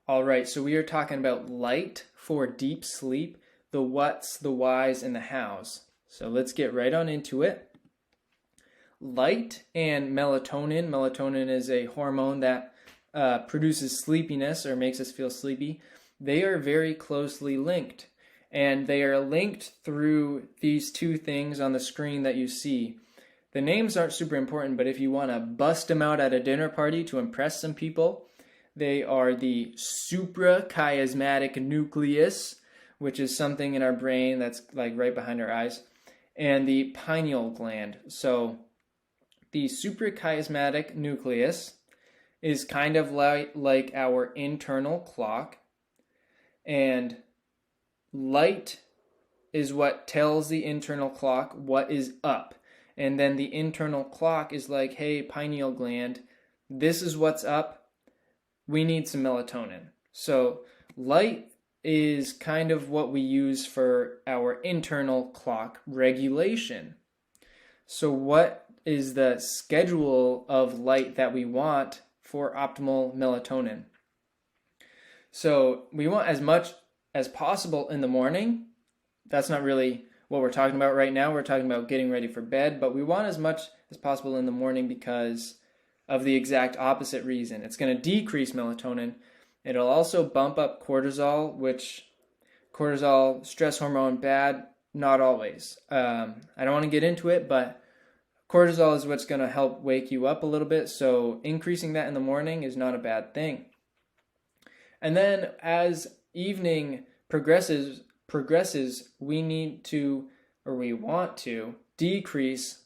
All right, so we are talking about light for deep sleep, the whats, the whys, and the hows. So let's get right on into it. Light and melatonin. Melatonin is a hormone that produces sleepiness or makes us feel sleepy. They are very closely linked, and they are linked through these two things on the screen that you see. The names aren't super important, but if you want to bust them out at a dinner party to impress some people, they are the suprachiasmatic nucleus, which is something in our brain that's like right behind our eyes, and the pineal gland. So the suprachiasmatic nucleus is kind of like our internal clock, and light is what tells the internal clock what is up. And then the internal clock is like, hey, pineal gland, this is what's up. We need some melatonin. So light is kind of what we use for our internal clock regulation. So what is the schedule of light that we want for optimal melatonin? So we want as much as possible in the morning. That's not really what we're talking about right now. We're talking about getting ready for bed, but we want as much as possible in the morning because of the exact opposite reason. It's going to decrease melatonin. It'll also bump up cortisol, which cortisol, stress hormone, bad, not always. I don't want to get into it, but cortisol is what's going to help wake you up a little bit, so increasing that in the morning is not a bad thing. And then as evening progresses, we need to, or we want to, decrease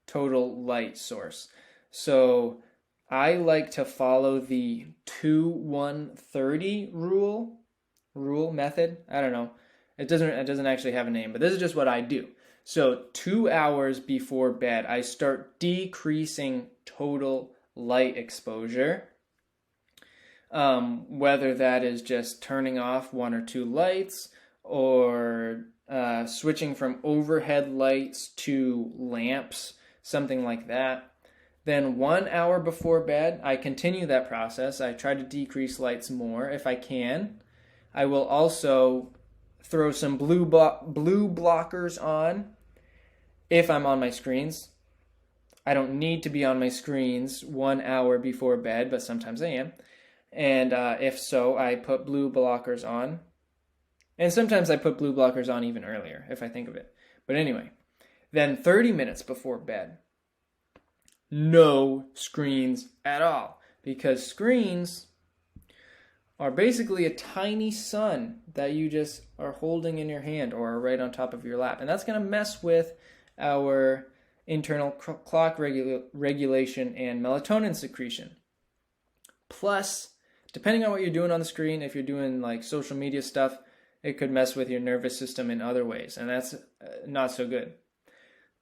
total light source. So I like to follow the 2-1-30 rule method. I don't know. It doesn't actually have a name, but this is just what I do. So 2 hours before bed, I start decreasing total light exposure. Whether that is just turning off 1 or 2 lights or switching from overhead lights to lamps, something like that. Then 1 hour before bed, I continue that process. I try to decrease lights more if I can. I will also throw some blue blockers on if I'm on my screens. I don't need to be on my screens 1 hour before bed, but sometimes I am. And if so, I put blue blockers on. And sometimes I put blue blockers on even earlier, if I think of it. But anyway, then 30 minutes before bed, no screens at all. Because screens are basically a tiny sun that you just are holding in your hand or right on top of your lap. And that's going to mess with our internal clock regulation and melatonin secretion. Plus, depending on what you're doing on the screen, if you're doing like social media stuff, it could mess with your nervous system in other ways, and that's not so good.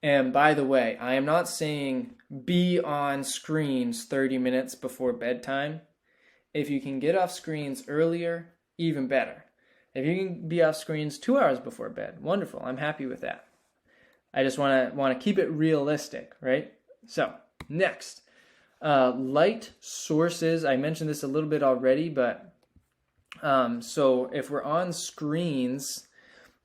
And by the way, I am not saying be on screens 30 minutes before bedtime. If you can get off screens earlier, even better. If you can be off screens 2 hours before bed, wonderful. I'm happy with that. I just want to keep it realistic, right? So, next. Light sources. I mentioned this a little bit already, but so if we're on screens,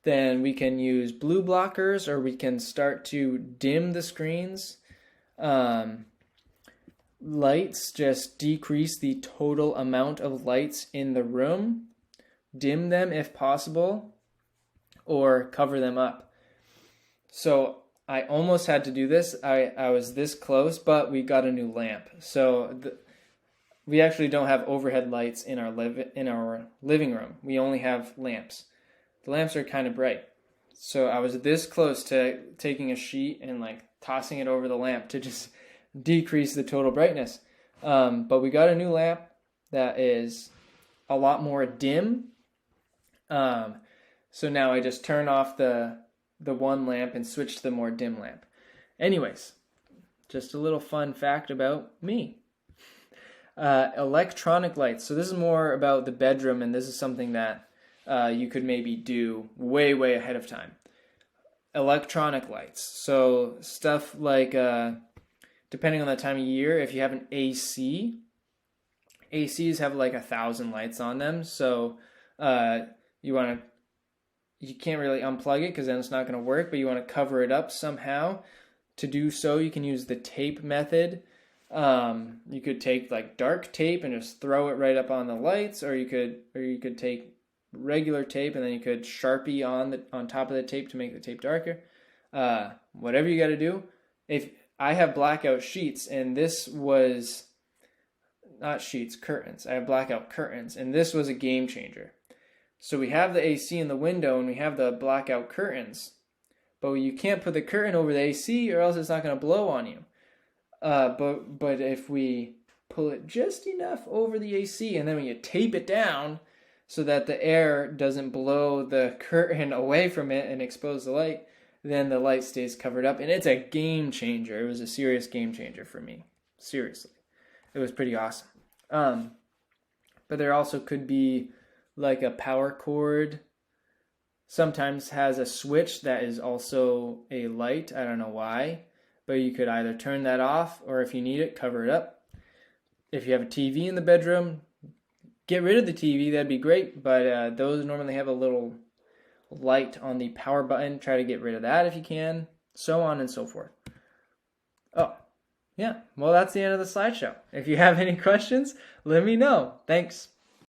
then we can use blue blockers or we can start to dim the screens. Lights just decrease the total amount of lights in the room. Dim them if possible or cover them up. So I almost had to do this. I was this close, but we got a new lamp. So we actually don't have overhead lights in our living room. We only have lamps. The lamps are kind of bright. So I was this close to taking a sheet and like tossing it over the lamp to just decrease the total brightness. But we got a new lamp that is a lot more dim. So now I just turn off the one lamp and switch to the more dim lamp. Anyways, just a little fun fact about me. Electronic lights. So this is more about the bedroom, and this is something that you could maybe do way, way ahead of time. Electronic lights. So stuff like, depending on the time of year, if you have an AC, ACs have like 1,000 lights on them, so you can't really unplug it because then it's not going to work, but you want to cover it up somehow. To do so, you can use the tape method. You could take like dark tape and just throw it right up on the lights, or you could take regular tape and then you could Sharpie on top of the tape to make the tape darker. Whatever you got to do. If I have blackout sheets, and this was not sheets, curtains. I have blackout curtains, and this was a game changer. So we have the AC in the window and we have the blackout curtains, but you can't put the curtain over the AC or else it's not going to blow on you. But if we pull it just enough over the AC and then when you tape it down so that the air doesn't blow the curtain away from it and expose the light, then the light stays covered up. And it's a game changer. It was a serious game changer for me. Seriously. It was pretty awesome. But there also could be like a power cord. Sometimes has a switch that is also a light. I don't know why. But you could either turn that off, or if you need it, cover it up. If you have a TV in the bedroom, get rid of the TV. That'd be great. But those normally have a little light on the power button. Try to get rid of that if you can. So on and so forth. Oh, yeah. Well, that's the end of the slideshow. If you have any questions, let me know. Thanks.